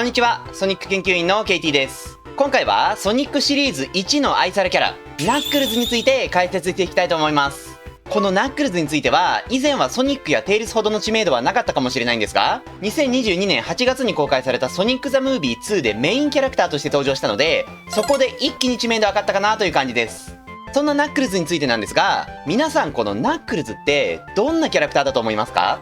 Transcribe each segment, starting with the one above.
こんにちは、ソニック研究員の KT です。今回はソニックシリーズ1の愛されキャラ、ナックルズについて解説していきたいと思います。このナックルズについては、以前はソニックやテイルズほどの知名度はなかったかもしれないんですが、2022年8月に公開されたソニック・ザ・ムービー2でメインキャラクターとして登場したので、そこで一気に知名度上がったかなという感じです。そんなナックルズについてなんですが、皆さんこのナックルズってどんなキャラクターだと思いますか？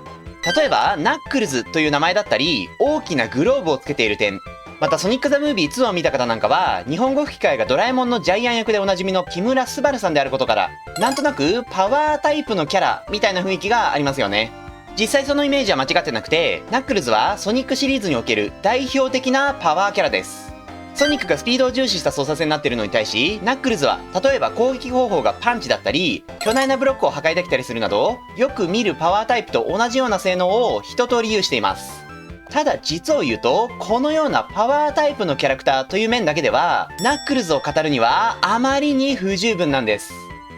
例えば、ナックルズという名前だったり、大きなグローブをつけている点、またソニック・ザ・ムービー2を見た方なんかは、日本語吹き替えがドラえもんのジャイアン役でおなじみの木村昴さんであることから、なんとなくパワータイプのキャラみたいな雰囲気がありますよね。実際そのイメージは間違ってなくて、ナックルズはソニックシリーズにおける代表的なパワーキャラです。ソニックがスピードを重視した操作性になっているのに対し、ナックルズは例えば攻撃方法がパンチだったり、巨大なブロックを破壊できたりするなど、よく見るパワータイプと同じような性能を一通り有しています。ただ実を言うと、このようなパワータイプのキャラクターという面だけでは、ナックルズを語るにはあまりに不十分なんです。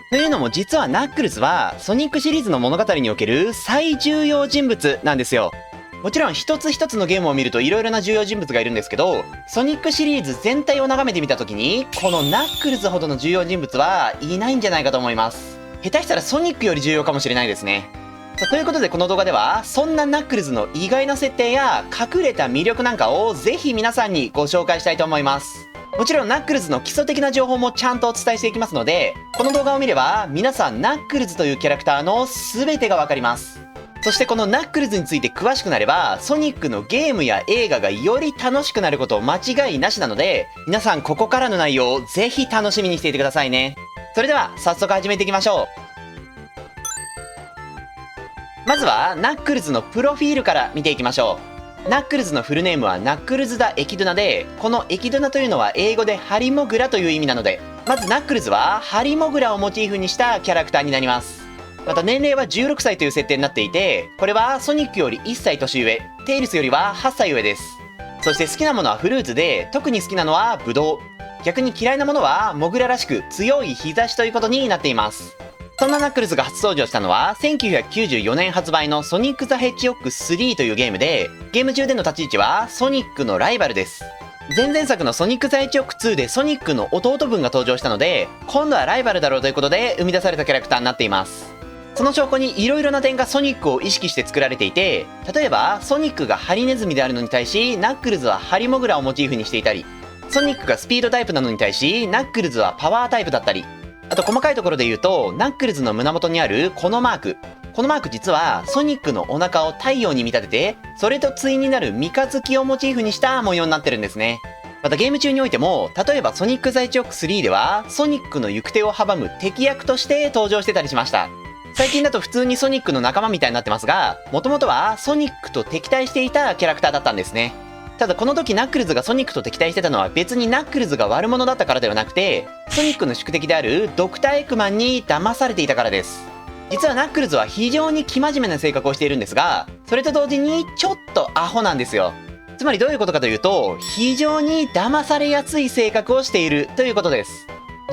というのも実はナックルズは、ソニックシリーズの物語における最重要人物なんですよ。もちろん一つ一つのゲームを見ると色々な重要人物がいるんですけど、ソニックシリーズ全体を眺めてみた時に、このナックルズほどの重要人物はいないんじゃないかと思います。下手したらソニックより重要かもしれないですね。ということでこの動画では、そんなナックルズの意外な設定や隠れた魅力なんかをぜひ皆さんにご紹介したいと思います。もちろんナックルズの基礎的な情報もちゃんとお伝えしていきますので、この動画を見れば皆さんナックルズというキャラクターの全てがわかります。そしてこのナックルズについて詳しくなれば、ソニックのゲームや映画がより楽しくなること間違いなしなので、皆さんここからの内容をぜひ楽しみにしていてくださいね。それでは早速始めていきましょう。まずはナックルズのプロフィールから見ていきましょう。ナックルズのフルネームはナックルズ・ダ・エキドナで、このエキドナというのは英語でハリモグラという意味なので、まずナックルズはハリモグラをモチーフにしたキャラクターになります。また年齢は16歳という設定になっていて、これはソニックより1歳年上、テイルスよりは8歳上です。そして好きなものはフルーツで、特に好きなのはブドウ。逆に嫌いなものはモグラらしく強い日差しということになっています。そんなナックルズが初登場したのは1994年発売のソニック・ザ・ヘッジホッグ3というゲームで、ゲーム中での立ち位置はソニックのライバルです。前々作のソニック・ザ・ヘッジホッグ2でソニックの弟分が登場したので、今度はライバルだろうということで生み出されたキャラクターになっています。その証拠に色々な点がソニックを意識して作られていて、例えばソニックがハリネズミであるのに対し、ナックルズはハリモグラをモチーフにしていたり、ソニックがスピードタイプなのに対し、ナックルズはパワータイプだったり、あと細かいところで言うと、ナックルズの胸元にあるこのマーク実はソニックのお腹を太陽に見立てて、それと対になる三日月をモチーフにした模様になってるんですね。またゲーム中においても、例えばソニック・ザ・ヘッジホッグ3ではソニックの行く手を阻む敵役として登場してたりしました。最近だと普通にソニックの仲間みたいになってますが、もともとはソニックと敵対していたキャラクターだったんですね。ただこの時ナックルズがソニックと敵対してたのは別にナックルズが悪者だったからではなくて、ソニックの宿敵であるドクターエッグマンに騙されていたからです。実はナックルズは非常に生真面目な性格をしているんですが、それと同時にちょっとアホなんですよ。つまりどういうことかというと、非常に騙されやすい性格をしているということです。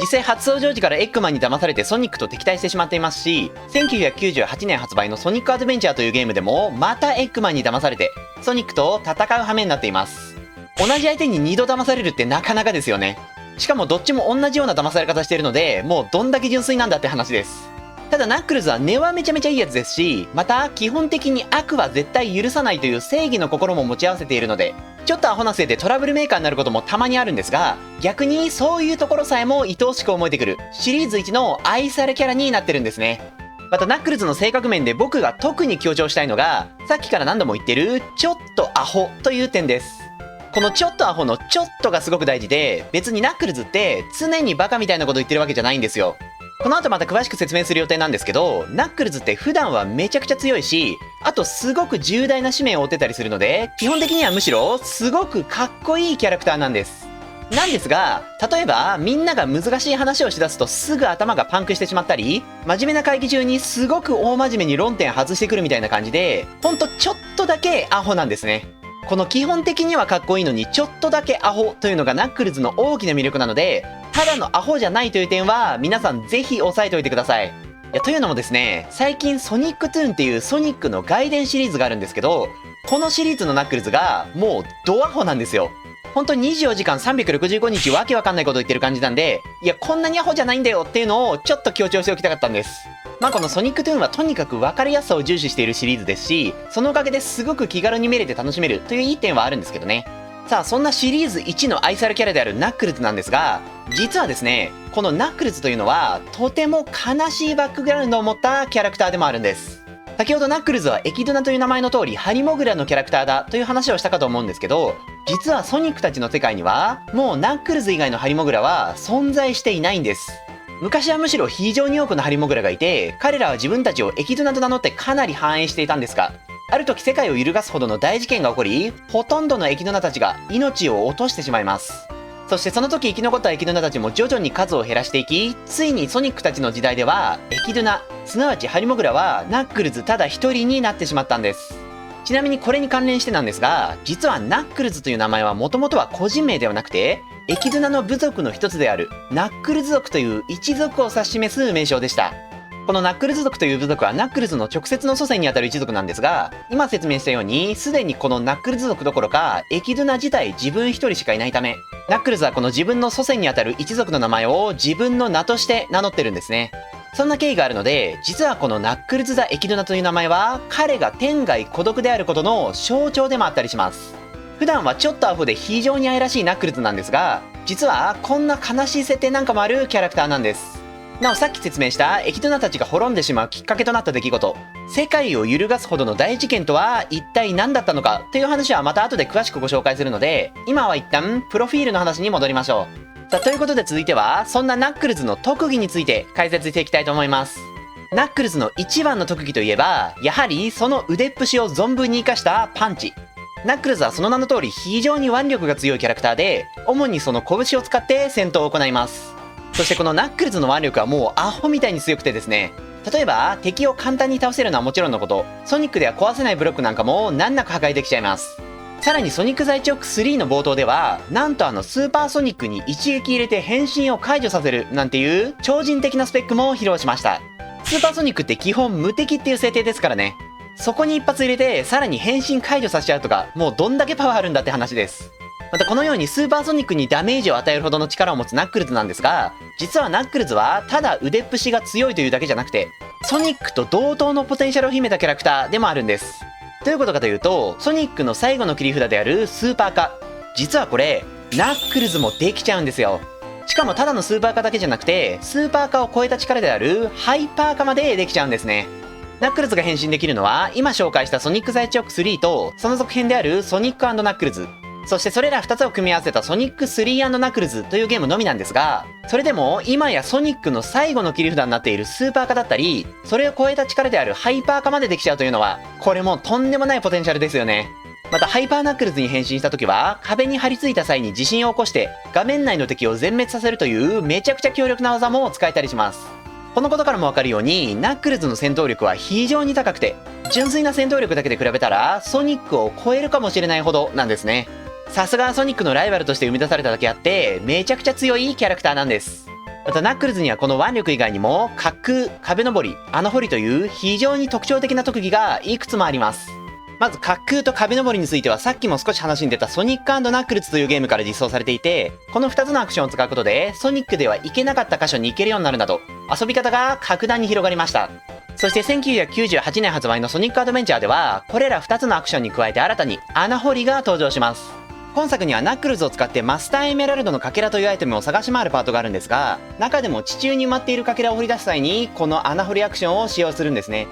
実際初登場時からエッグマンに騙されてソニックと敵対してしまっていますし、1998年発売のソニックアドベンチャーというゲームでもまたエッグマンに騙されてソニックと戦う羽目になっています。同じ相手に2度騙されるってなかなかですよね。しかもどっちも同じような騙され方しているので、もうどんだけ純粋なんだって話です。ただナックルズは根はめちゃめちゃいいやつですし、また基本的に悪は絶対許さないという正義の心も持ち合わせているので、ちょっとアホなせいでトラブルメーカーになることもたまにあるんですが、逆にそういうところさえも愛おしく思えてくるシリーズ1の愛されキャラになってるんですね。またナックルズの性格面で僕が特に強調したいのが、さっきから何度も言ってるちょっとアホという点です。このちょっとアホのちょっとがすごく大事で、別にナックルズって常にバカみたいなこと言ってるわけじゃないんですよ。この後また詳しく説明する予定なんですけど、ナックルズって普段はめちゃくちゃ強いし、あとすごく重大な使命を負ってたりするので、基本的にはむしろすごくかっこいいキャラクターなんです。なんですが、例えばみんなが難しい話をしだすとすぐ頭がパンクしてしまったり、真面目な会議中にすごく大真面目に論点外してくるみたいな感じで、ほんとちょっとだけアホなんですね。この基本的にはかっこいいのにちょっとだけアホというのがナックルズの大きな魅力なので、ただのアホじゃないという点は皆さんぜひ押さえておいてください。というのもですね、最近ソニックトゥーンっていうソニックの外伝シリーズがあるんですけど、このシリーズのナックルズがもうドアホなんですよ。本当に24時間365日わけわかんないこと言ってる感じなんで、いやこんなにアホじゃないんだよっていうのをちょっと強調しておきたかったんです。このソニックトゥーンはとにかく分かりやすさを重視しているシリーズですし、そのおかげですごく気軽に見れて楽しめるといういい点はあるんですけどね。さあそんなシリーズ1の愛されキャラであるナックルズなんですが、実はですね、このナックルズというのはとても悲しいバックグラウンドを持ったキャラクターでもあるんです。先ほどナックルズはエキドナという名前の通りハリモグラのキャラクターだという話をしたかと思うんですけど、実はソニックたちの世界にはもうナックルズ以外のハリモグラは存在していないんです。昔はむしろ非常に多くのハリモグラがいて、彼らは自分たちをエキドナと名乗ってかなり繁栄していたんですが、ある時世界を揺るがすほどの大事件が起こり、ほとんどのエキドナたちが命を落としてしまいます。そしてその時生き残ったエキドナたちも徐々に数を減らしていき、ついにソニックたちの時代ではエキドナ、すなわちハリモグラはナックルズただ一人になってしまったんです。ちなみにこれに関連してなんですが、実はナックルズという名前はもともとは個人名ではなくて、エキドナの部族の一つであるナックルズ族という一族を指し示す名称でした。このナックルズ族という部族はナックルズの直接の祖先にあたる一族なんですが、今説明したようにすでにこのナックルズ族どころかエキドナ自体自分一人しかいないため、ナックルズはこの自分の祖先にあたる一族の名前を自分の名として名乗ってるんですね。そんな経緯があるので、実はこのナックルズ・ザ・エキドナという名前は彼が天涯孤独であることの象徴でもあったりします。普段はちょっとアホで非常に愛らしいナックルズなんですが、実はこんな悲しい設定なんかもあるキャラクターなんです。なおさっき説明したエキドナたちが滅んでしまうきっかけとなった出来事、世界を揺るがすほどの大事件とは一体何だったのかという話はまた後で詳しくご紹介するので、今は一旦プロフィールの話に戻りましょう。さあということで続いてはそんなナックルズの特技について解説していきたいと思います。ナックルズの一番の特技といえばやはりその腕っぷしを存分に生かしたパンチ。ナックルズはその名の通り非常に腕力が強いキャラクターで、主にその拳を使って戦闘を行います。そしてこのナックルズの腕力はもうアホみたいに強くてですね、例えば敵を簡単に倒せるのはもちろんのこと、ソニックでは壊せないブロックなんかも難なく破壊できちゃいます。さらにソニックザイチョーク3の冒頭ではなんとスーパーソニックに一撃入れて変身を解除させるなんていう超人的なスペックも披露しました。スーパーソニックって基本無敵っていう設定ですからね、そこに一発入れてさらに変身解除させちゃうとか、もうどんだけパワーあるんだって話です。またこのようにスーパーソニックにダメージを与えるほどの力を持つナックルズなんですが、実はナックルズはただ腕っぷしが強いというだけじゃなくて、ソニックと同等のポテンシャルを秘めたキャラクターでもあるんです。どういうことかというと、ソニックの最後の切り札であるスーパー化、実はこれナックルズもできちゃうんですよ。しかもただのスーパー化だけじゃなくて、スーパー化を超えた力であるハイパー化までできちゃうんですね。ナックルズが変身できるのは今紹介したソニックザイチョーク3とその続編であるソニック&ナックルズ、そしてそれら2つを組み合わせたソニック3&ナックルズというゲームのみなんですが、それでも今やソニックの最後の切り札になっているスーパー化だったり、それを超えた力であるハイパー化までできちゃうというのは、これもとんでもないポテンシャルですよね。またハイパーナックルズに変身した時は壁に張り付いた際に地震を起こして画面内の敵を全滅させるというめちゃくちゃ強力な技も使えたりします。このことからもわかるようにナックルズの戦闘力は非常に高くて、純粋な戦闘力だけで比べたらソニックを超えるかもしれないほどなんですね。さすがソニックのライバルとして生み出されただけあってめちゃくちゃ強いキャラクターなんです。またナックルズにはこの腕力以外にも滑空、壁登り、穴掘りという非常に特徴的な特技がいくつもあります。まず滑空と壁登りについてはさっきも少し話に出たソニック&ナックルズというゲームから実装されていて、この2つのアクションを使うことでソニックでは行けなかった箇所に行けるようになるなど遊び方が格段に広がりました。そして1998年発売のソニックアドベンチャーではこれら2つのアクションに加えて新たに穴掘りが登場します。今作にはナックルズを使ってマスターエメラルドのかけらというアイテムを探し回るパートがあるんですが、中でも地中に埋まっているかけらを掘り出す際にこの穴掘りアクションを使用するんですね。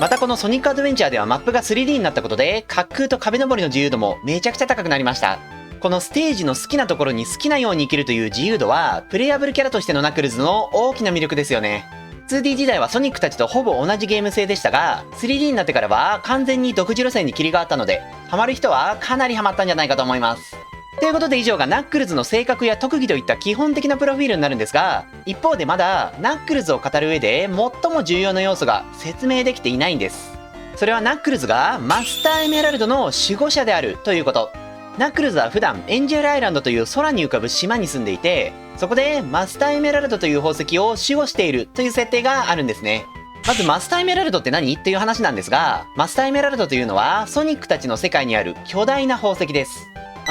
またこのソニックアドベンチャーではマップが 3D になったことで滑空と壁登りの自由度もめちゃくちゃ高くなりました。このステージの好きなところに好きなように生きるという自由度はプレイヤブルキャラとしてのナックルズの大きな魅力ですよね。2D 時代はソニックたちとほぼ同じゲーム性でしたが 3D になってからは完全に独自路線に切り替わったので、ハマる人はかなりハマったんじゃないかと思います。ということで以上がナックルズの性格や特技といった基本的なプロフィールになるんですが、一方でまだナックルズを語る上で最も重要な要素が説明できていないんです。それはナックルズがマスターエメラルドの守護者であるということ。ナックルズは普段エンジェルアイランドという空に浮かぶ島に住んでいて、そこでマスターエメラルドという宝石を守護しているという設定があるんですね。まずマスターエメラルドって何っていう話なんですが、マスターエメラルドというのはソニックたちの世界にある巨大な宝石です。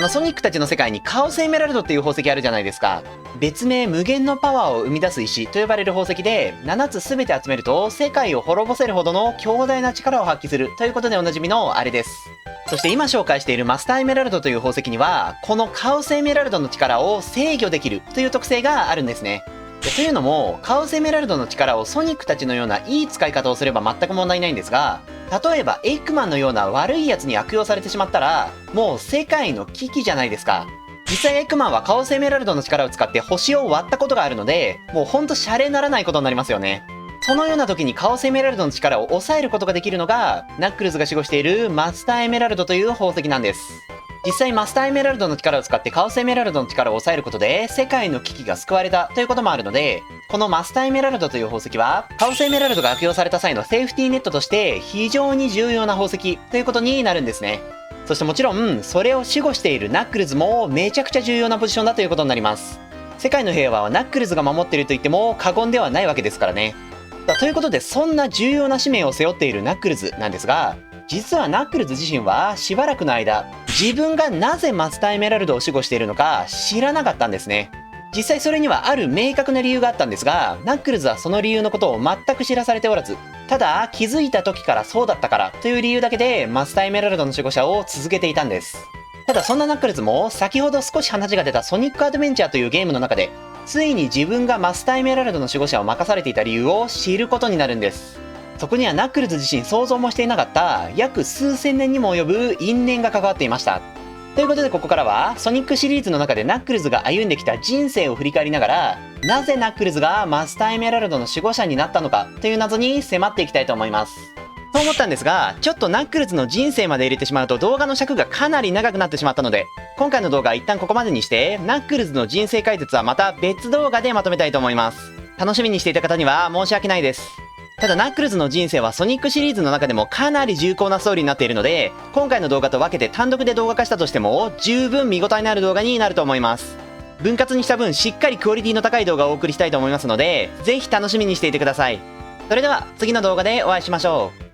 ソニックたちの世界にカオスエメラルドっていう宝石あるじゃないですか。別名無限のパワーを生み出す石と呼ばれる宝石で、7つ全て集めると世界を滅ぼせるほどの強大な力を発揮するということでおなじみのあれです。そして今紹介しているマスターエメラルドという宝石には、このカオスエメラルドの力を制御できるという特性があるんですね。というのも、カオスエメラルドの力をソニックたちのようないい使い方をすれば全く問題ないんですが、例えばエッグマンのような悪いやつに悪用されてしまったら、もう世界の危機じゃないですか。実際エッグマンはカオスエメラルドの力を使って星を割ったことがあるので、もうほんとシャレならないことになりますよね。そのような時にカオスエメラルドの力を抑えることができるのが、ナックルズが守護しているマスターエメラルドという宝石なんです。実際マスターエメラルドの力を使ってカオスエメラルドの力を抑えることで世界の危機が救われたということもあるので、このマスターエメラルドという宝石はカオスエメラルドが悪用された際のセーフティーネットとして非常に重要な宝石ということになるんですね。そしてもちろんそれを守護しているナックルズもめちゃくちゃ重要なポジションだということになります。世界の平和はナックルズが守っていると言っても過言ではないわけですからね。ということでそんな重要な使命を背負っているナックルズなんですが、実はナックルズ自身はしばらくの間、自分がなぜマスターエメラルドを守護しているのか知らなかったんですね。実際それにはある明確な理由があったんですが、ナックルズはその理由のことを全く知らされておらず、ただ気づいた時からそうだったからという理由だけでマスターエメラルドの守護者を続けていたんです。ただそんなナックルズも先ほど少し話が出たソニックアドベンチャーというゲームの中で、ついに自分がマスターエメラルドの守護者を任されていた理由を知ることになるんです。そこにはナックルズ自身想像もしていなかった約数千年にも及ぶ因縁が関わっていました。ということでここからはソニックシリーズの中でナックルズが歩んできた人生を振り返りながら、なぜナックルズがマスターエメラルドの守護者になったのかという謎に迫っていきたいと思います。そう思ったんですが、ちょっとナックルズの人生まで入れてしまうと動画の尺がかなり長くなってしまったので、今回の動画は一旦ここまでにして、ナックルズの人生解説はまた別動画でまとめたいと思います。楽しみにしていた方には申し訳ないです。ただナックルズの人生はソニックシリーズの中でもかなり重厚なストーリーになっているので、今回の動画と分けて単独で動画化したとしても十分見応えのある動画になると思います。分割にした分しっかりクオリティの高い動画をお送りしたいと思いますので、ぜひ楽しみにしていてください。それでは次の動画でお会いしましょう。